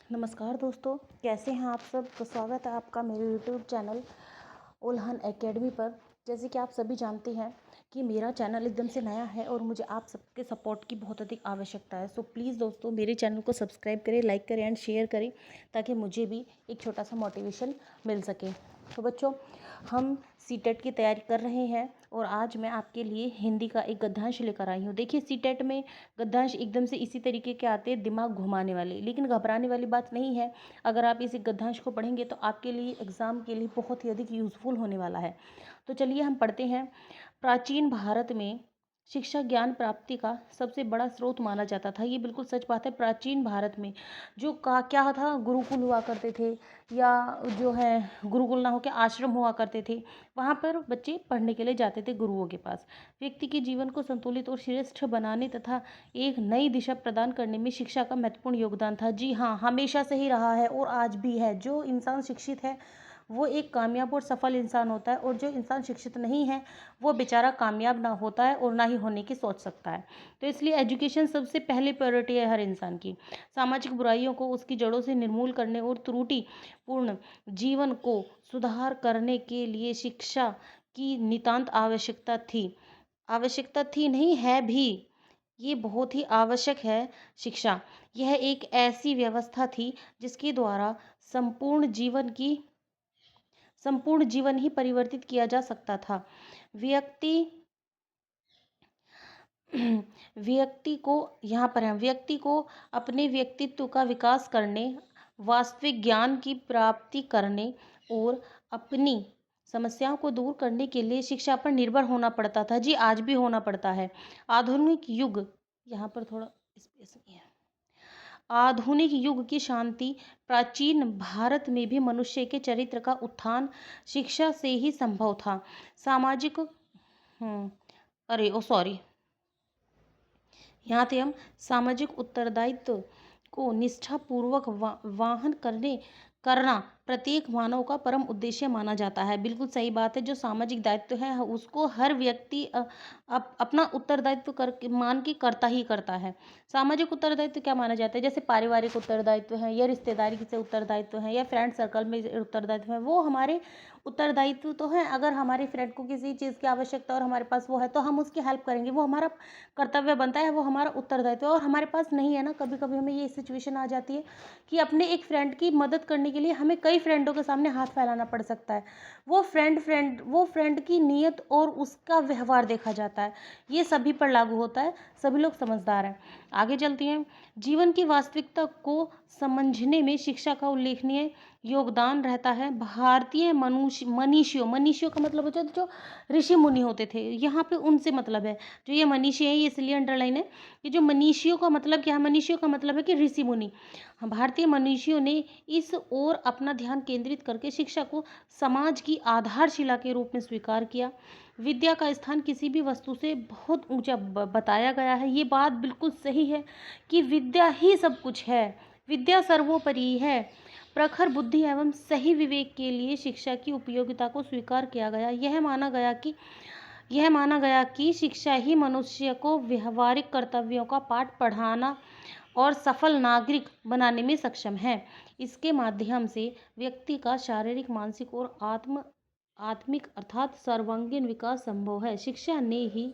नमस्कार दोस्तों, कैसे हैं आप सब। तो स्वागत है आपका मेरे यूट्यूब चैनल उल्हन एकेडमी पर। जैसे कि आप सभी जानते हैं कि मेरा चैनल एकदम से नया है और मुझे आप सबके सपोर्ट की बहुत अधिक आवश्यकता है। सो प्लीज़ दोस्तों, मेरे चैनल को सब्सक्राइब करें, लाइक करें एंड शेयर करें, ताकि मुझे भी एक छोटा सा मोटिवेशन मिल सके। तो बच्चों, हम सीटेट की तैयारी कर रहे हैं और आज मैं आपके लिए हिंदी का एक गद्यांश लेकर आई हूँ। देखिए, सीटेट में गद्यांश एकदम से इसी तरीके के आते हैं, दिमाग घुमाने वाले, लेकिन घबराने वाली बात नहीं है। अगर आप इस गद्यांश को पढ़ेंगे तो आपके लिए एग्ज़ाम के लिए बहुत ही अधिक यूज़फुल होने वाला है। तो चलिए हम पढ़ते हैं। प्राचीन भारत में शिक्षा ज्ञान प्राप्ति का सबसे बड़ा स्रोत माना जाता था। ये बिल्कुल सच बात है। प्राचीन भारत में जो का क्या था, गुरुकुल हुआ करते थे, या जो है गुरुकुल ना होकर आश्रम हुआ करते थे। वहाँ पर बच्चे पढ़ने के लिए जाते थे गुरुओं के पास। व्यक्ति के जीवन को संतुलित और श्रेष्ठ बनाने तथा एक नई दिशा प्रदान करने में शिक्षा का महत्वपूर्ण योगदान था। जी हाँ, हमेशा से ही रहा है और आज भी है। जो इंसान शिक्षित है वो एक कामयाब और सफल इंसान होता है, और जो इंसान शिक्षित नहीं है वो बेचारा कामयाब ना होता है और ना ही होने की सोच सकता है। तो इसलिए एजुकेशन सबसे पहले प्रायोरिटी है हर इंसान की। सामाजिक बुराइयों को उसकी जड़ों से निर्मूल करने और त्रुटिपूर्ण जीवन को सुधार करने के लिए शिक्षा की नितांत आवश्यकता थी, नहीं है भी। ये बहुत ही आवश्यक है शिक्षा। यह एक ऐसी व्यवस्था थी जिसके द्वारा संपूर्ण जीवन की संपूर्ण जीवन ही परिवर्तित किया जा सकता था। व्यक्ति व्यक्ति को यहाँ पर है, व्यक्ति को अपने व्यक्तित्व का विकास करने, वास्तविक ज्ञान की प्राप्ति करने और अपनी समस्याओं को दूर करने के लिए शिक्षा पर निर्भर होना पड़ता था। जी, आज भी होना पड़ता है। आधुनिक युग, यहाँ पर थोड़ा स्पेस नहीं है। आधुनिक युग की शांति प्राचीन भारत में भी मनुष्य के चरित्र का उत्थान शिक्षा से ही संभव था। सामाजिक अरे ओ सॉरी, यहाँ थे हम। सामाजिक उत्तरदायित्व को निष्ठापूर्वक वाहन करना प्रत्येक मानव का परम उद्देश्य माना जाता है। बिल्कुल सही बात है। जो सामाजिक दायित्व है उसको हर व्यक्ति अपना उत्तरदायित्व करके मान के करता ही करता है। सामाजिक उत्तरदायित्व क्या माना जाता है? जैसे पारिवारिक उत्तरदायित्व है, या रिश्तेदारी से उत्तरदायित्व है, या फ्रेंड सर्कल में उत्तरदायित्व है, वो हमारे उत्तरदायित्व तो है। अगर हमारे फ्रेंड को किसी चीज़ की आवश्यकता और हमारे पास वो है तो हम उसकी हेल्प करेंगे, वो हमारा कर्तव्य बनता है, वो हमारा उत्तरदायित्व है। और हमारे पास नहीं है ना, कभी कभी हमें ये सिचुएशन आ जाती है कि अपने एक फ्रेंड की मदद करने के लिए हमें कई फ्रेंडों के सामने हाथ फैलाना पड़ सकता है। वो फ्रेंड की नीयत और उसका व्यवहार देखा जाता है। ये सभी पर लागू होता है, सभी लोग समझदार हैं। आगे चलती हैं। जीवन की वास्तविकता को समझने में शिक्षा का उल्लेखनीय योगदान रहता है। भारतीय मनीषियों का मतलब होता है जो ऋषि मुनि होते थे, यहाँ पे उनसे मतलब है। जो ये मनीषी है, ये इसलिए अंडरलाइन है कि जो मनीषियों का मतलब क्या है? मनीषियों का मतलब है कि ऋषि मुनि। भारतीय मनीषियों ने इस ओर अपना ध्यान केंद्रित करके शिक्षा को समाज की आधारशिला के रूप में स्वीकार किया। विद्या का स्थान किसी भी वस्तु से बहुत ऊंचा बताया गया है। ये बात बिल्कुल सही है कि विद्या ही सब कुछ है, विद्या सर्वोपरि है। प्रखर बुद्धि एवं सही विवेक के लिए शिक्षा की उपयोगिता को स्वीकार किया गया। यह माना गया कि शिक्षा ही मनुष्य को व्यवहारिक कर्तव्यों का पाठ पढ़ाना और सफल नागरिक बनाने में सक्षम है। इसके माध्यम से व्यक्ति का शारीरिक, मानसिक और आत्मिक अर्थात सर्वांगीण विकास संभव है। शिक्षा ने ही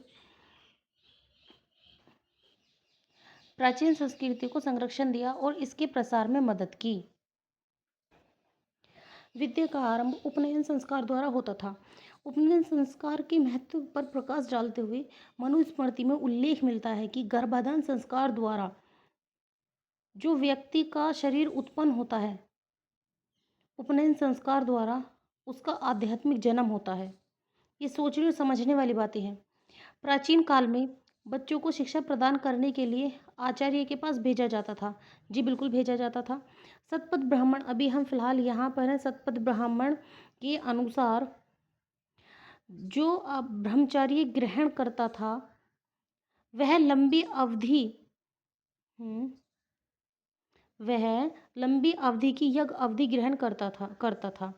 प्राचीन संस्कृति को संरक्षण दिया और इसके प्रसार में मदद की। विद्या का आरंभ उपनयन संस्कार द्वारा होता था। उपनयन संस्कार के महत्व पर प्रकाश डालते हुए मनुस्मृति में उल्लेख मिलता है कि गर्भाधान संस्कार द्वारा जो व्यक्ति का शरीर उत्पन्न होता है, उपनयन संस्कार द्वारा उसका आध्यात्मिक जन्म होता है। ये सोचने और समझने वाली बातें हैं। प्राचीन काल में बच्चों को शिक्षा प्रदान करने के लिए आचार्य के पास भेजा जाता था। जी बिल्कुल, भेजा जाता था। सतपथ ब्राह्मण, अभी हम फिलहाल यहाँ पर हैं। सतपथ ब्राह्मण के अनुसार जो ब्रह्मचार्य ग्रहण करता था वह लंबी अवधि की यज्ञ अवधि ग्रहण करता था।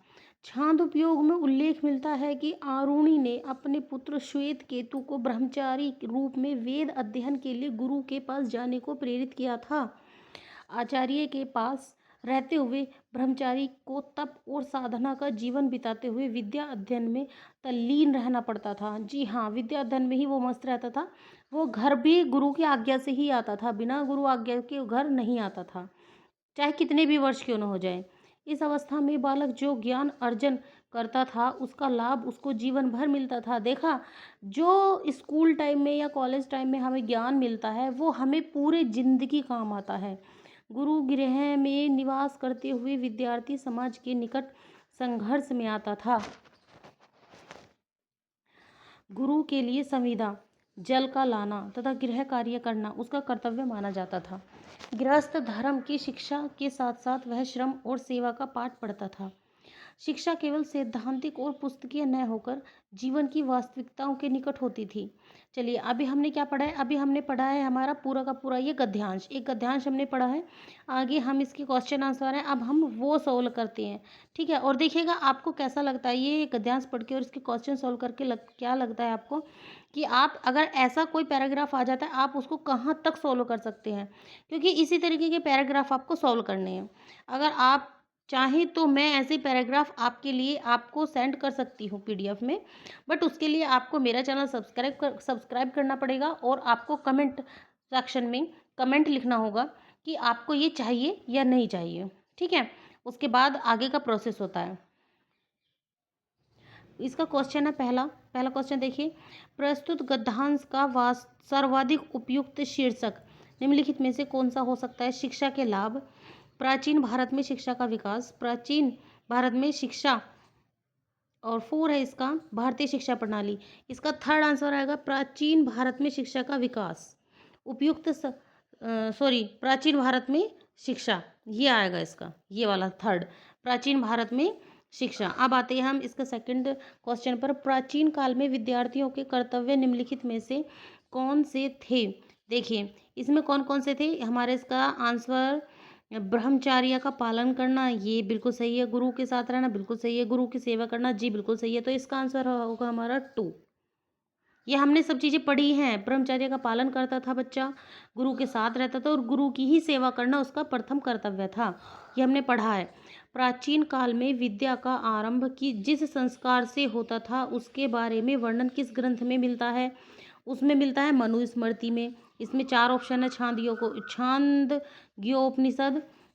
छांदोग्योग में उल्लेख मिलता है कि आरुणि ने अपने पुत्र श्वेत केतु को ब्रह्मचारी रूप में वेद अध्ययन के लिए गुरु के पास जाने को प्रेरित किया था। आचार्य के पास रहते हुए ब्रह्मचारी को तप और साधना का जीवन बिताते हुए विद्या अध्ययन में तल्लीन रहना पड़ता था। जी हाँ, विद्या अध्ययन में ही वो मस्त रहता था। वो घर भी गुरु की आज्ञा से ही आता था, बिना गुरु आज्ञा के वो घर नहीं आता था, चाहे कितने भी वर्ष क्यों न हो जाए। इस अवस्था में बालक जो ज्ञान अर्जन करता था उसका लाभ उसको जीवन भर मिलता था। देखा, जो स्कूल टाइम में या कॉलेज टाइम में हमें ज्ञान मिलता है वो हमें पूरे जिंदगी काम आता है। गुरु गृह में निवास करते हुए विद्यार्थी समाज के निकट संघर्ष में आता था। गुरु के लिए संविदा, जल का लाना तथा गृह कार्य करना उसका कर्तव्य माना जाता था। गृहस्थ धर्म की शिक्षा के साथ साथ वह श्रम और सेवा का पाठ पढ़ता था। शिक्षा केवल सैद्धांतिक और पुस्तकीय न होकर जीवन की वास्तविकताओं के निकट होती थी। चलिए, अभी हमने क्या पढ़ा है? अभी हमने पढ़ा है हमारा पूरा का पूरा ये गद्यांश, एक गद्यांश हमने पढ़ा है। आगे हम इसके क्वेश्चन आंसर हैं, अब हम वो सॉल्व करते हैं। ठीक है, और देखिएगा आपको कैसा लगता है ये गद्यांश पढ़ के और इसके क्वेश्चन सॉल्व करके। क्या लगता है आपको कि आप अगर ऐसा कोई पैराग्राफ आ जाता है आप उसको कहाँ तक सॉल्व कर सकते हैं? क्योंकि इसी तरीके के पैराग्राफ आपको सॉल्व करने हैं। अगर आप चाहें तो मैं ऐसे पैराग्राफ आपके लिए आपको सेंड कर सकती हूँ पीडीएफ में, बट उसके लिए आपको मेरा चैनल सब्सक्राइब करना पड़ेगा और आपको कमेंट सेक्शन में कमेंट लिखना होगा कि आपको ये चाहिए या नहीं चाहिए। ठीक है, उसके बाद आगे का प्रोसेस होता है। इसका क्वेश्चन है पहला क्वेश्चन देखिए, प्रस्तुत गद्यांश का सर्वाधिक उपयुक्त शीर्षक निम्नलिखित में से कौन सा हो सकता है? शिक्षा के लाभ, प्राचीन भारत में शिक्षा का विकास, प्राचीन भारत में शिक्षा, और 4 है इसका भारतीय शिक्षा प्रणाली। इसका थर्ड आंसर आएगा प्राचीन भारत में शिक्षा का विकास, उपयुक्त प्राचीन भारत में शिक्षा, ये आएगा इसका, ये वाला थर्ड, प्राचीन भारत में शिक्षा। अब आते हैं हम इसका सेकंड क्वेश्चन पर, प्राचीन काल में विद्यार्थियों के कर्तव्य निम्नलिखित में से कौन से थे? देखिए, इसमें कौन कौन से थे हमारे, इसका आंसर ब्रह्मचार्य का पालन करना, ये बिल्कुल सही है। गुरु के साथ रहना, बिल्कुल सही है। गुरु की सेवा करना, जी बिल्कुल सही है। तो इसका आंसर होगा हमारा 2। ये हमने सब चीज़ें पढ़ी हैं। ब्रह्मचर्य का पालन करता था बच्चा, गुरु के साथ रहता था और गुरु की ही सेवा करना उसका प्रथम कर्तव्य था, ये हमने पढ़ा है। प्राचीन काल में विद्या का आरंभ की जिस संस्कार से होता था उसके बारे में वर्णन किस ग्रंथ में मिलता है? उसमें मिलता है मनुस्मृति में। इसमें 4 ऑप्शन है, छांदोग्योपनिषद,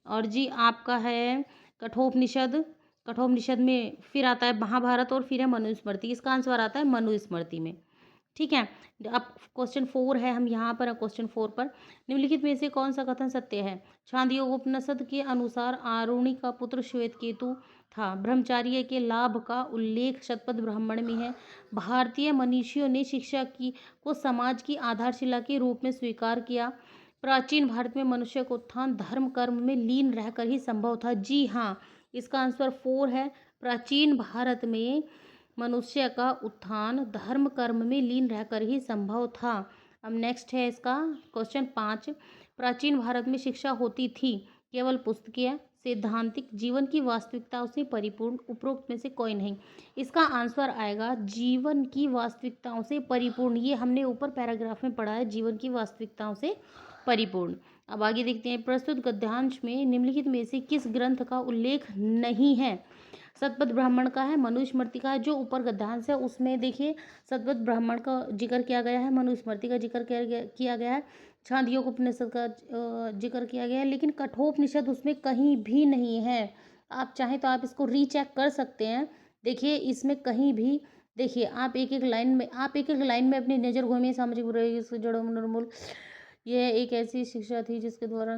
और जी आपका है कठोपनिषद। कठोपनिषद में फिर आता है महाभारत और फिर है मनुस्मृति। इसका आंसर आता है मनुस्मृति में। ठीक है, अब क्वेश्चन 4 है, हम यहाँ पर क्वेश्चन 4 पर, निम्नलिखित में से कौन सा कथन सत्य है? छांदोग्योपनिषद के अनुसार आरुणि का पुत्र श्वेतकेतु था। ब्रह्मचार्य के लाभ का उल्लेख शतपथ ब्राह्मण में है। भारतीय मनीषियों ने शिक्षा की को समाज की आधारशिला के रूप में स्वीकार किया। प्राचीन भारत में मनुष्य का उत्थान धर्म कर्म में लीन रहकर ही संभव था। जी हाँ, इसका आंसर 4 है। प्राचीन भारत में मनुष्य का उत्थान धर्म कर्म में लीन रहकर ही संभव था। अब नेक्स्ट है इसका क्वेश्चन 5, प्राचीन भारत में शिक्षा होती थी केवल पुस्तकीय, सैद्धांतिक, जीवन की वास्तविकताओं से परिपूर्ण, उपरोक्त में से कोई नहीं। इसका आंसर आएगा जीवन की वास्तविकताओं से परिपूर्ण। ये हमने ऊपर पैराग्राफ में पढ़ा है, जीवन की वास्तविकताओं से परिपूर्ण। अब आगे देखते हैं, प्रस्तुत गद्यांश में निम्नलिखित में से किस ग्रंथ का उल्लेख नहीं है? शतपथ ब्राह्मण का है, मनुस्मृति का है। जो ऊपर गद्यांश है उसमें देखिए शतपथ ब्राह्मण का जिक्र किया गया है, मनुस्मृति का जिक्र किया गया है, छांदोग्योपनिषद का जिक्र किया गया है, लेकिन कठोपनिषद उसमें कहीं भी नहीं है। आप चाहें तो आप इसको रीचेक कर सकते हैं। देखिए इसमें कहीं भी, देखिए आप एक एक लाइन में अपनी नज़र घूमिए। सामाजिक बुराई से जड़ों में निर्मूल, यह एक ऐसी शिक्षा थी जिसके द्वारा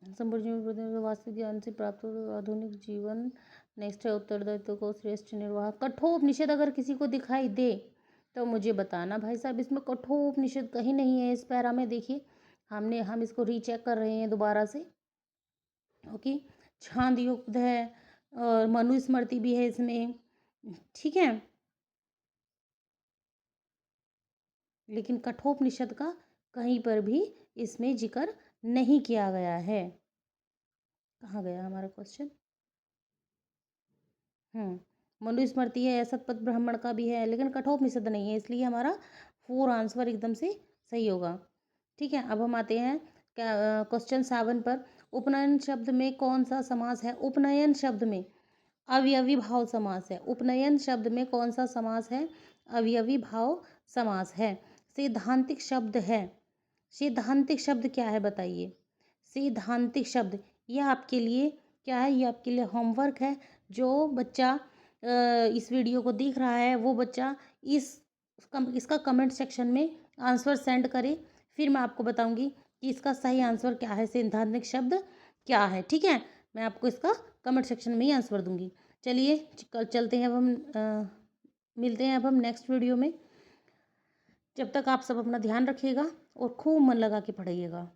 संपूर्ण वास्तविक ज्ञान से प्राप्त आधुनिक जीवन। नेक्स्ट है, उत्तरदायित्व को श्रेष्ठ निर्वाह। कठोपनिषद अगर किसी को दिखाई दे तो मुझे बताना भाई साहब, इसमें कठोपनिषद कहीं नहीं है इस पैरा में। देखिए हम इसको रीचेक कर रहे हैं दोबारा से। ओके, छांदोग्य है और मनुस्मृति भी है इसमें, ठीक है, लेकिन कठोपनिषद का कहीं पर भी इसमें जिक्र नहीं किया गया है। कहाँ गया हमारा क्वेश्चन? मनुस्मृति है, शतपथ ब्राह्मण का भी है, लेकिन कठोपनिषद नहीं है, इसलिए हमारा 4 आंसर एकदम से सही होगा। ठीक है, अब हम आते हैं क्वेश्चन 7 पर, उपनयन शब्द में कौन सा समास है? उपनयन शब्द में अवयवी भाव समास है। उपनयन शब्द में कौन सा समास है? अवयवी भाव समास है। सैद्धांतिक शब्द है। सैद्धांतिक शब्द क्या है बताइए? सैद्धांतिक शब्द यह आपके लिए क्या है? ये आपके लिए होमवर्क है। जो बच्चा इस वीडियो को देख रहा है वो बच्चा इसका कमेंट सेक्शन में आंसर सेंड करे, फिर मैं आपको बताऊंगी कि इसका सही आंसर क्या है, सैद्धांतिक शब्द क्या है। ठीक है, मैं आपको इसका कमेंट सेक्शन में ही आंसर दूंगी। चलिए कल चलते हैं, अब हम मिलते हैं अब हम नेक्स्ट वीडियो में। जब तक आप सब अपना ध्यान रखिएगा और खूब मन लगा के पढ़िएगा।